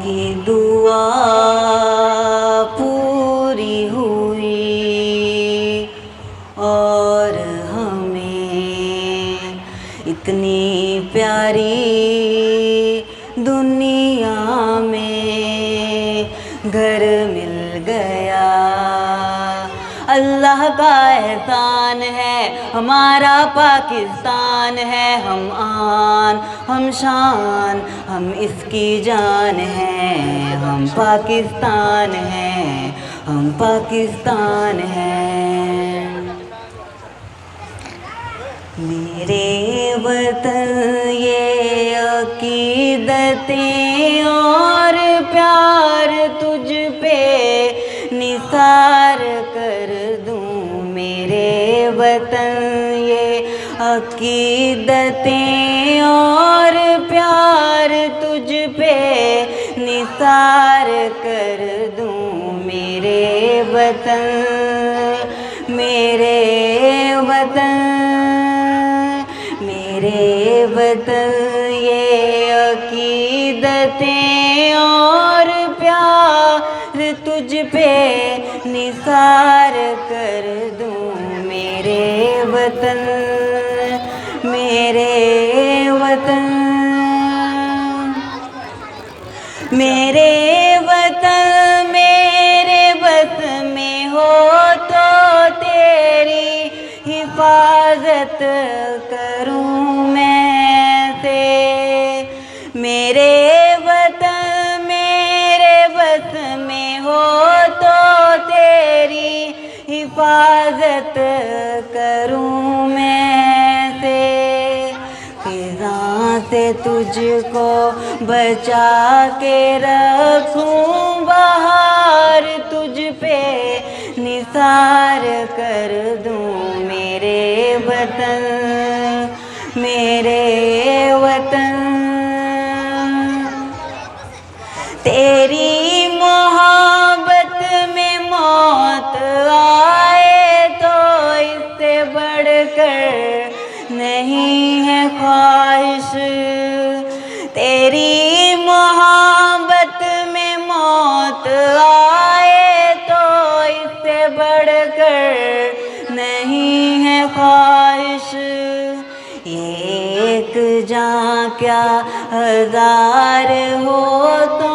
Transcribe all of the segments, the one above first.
की दुआ पूरी हुई और हमें इतनी प्यारी दुनिया में घर मिल गया। अल्लाह का एहसान है, हमारा पाकिस्तान है। हम आन, हम शान, हम इसकी जान हैं। हम पाकिस्तान हैं, हम पाकिस्तान हैं। मेरे वतन ये अकीदतें और प्यार तुझ पे निसार कर दूं। मेरे वतन ये अकीदतें और प्यार तुझ पे निसार कर दूं। मेरे वतन, मेरे वतन, मेरे वतन ये अकीदतें और प्यार तुझ पे निसार कर दूं। मेरे वतन, मेरे वतन, मेरे वतन मेरे बस में हो तो तेरी हिफाजत करूं मैं से। मेरे वतन मेरे बस में हो तो तेरी हिफाजत करूं मैं से। फिजा से तुझको बचा के रखूं, बाहर तुझ पे निसार कर दूं। मेरे वतन, मेरे वतन, तेरी मोहब्बत में मौत आए तो इससे बढ़कर नहीं है ख्वाहिश। तेरी मोहब्बत में मौत आए तो इससे बढ़कर नहीं है ख्वाहिश। ये एक जान क्या हजार हो तो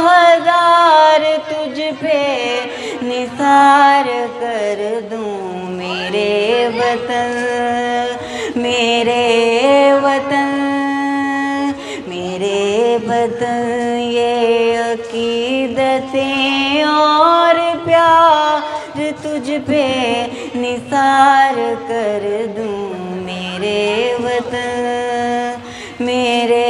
हजार तुझ पे निसार कर दूं। मेरे वतन, मेरे वतन, मेरे वतन ये अकीदतें और प्यार तुझ पे निसार कर दूं। मेरे वतन, मेरे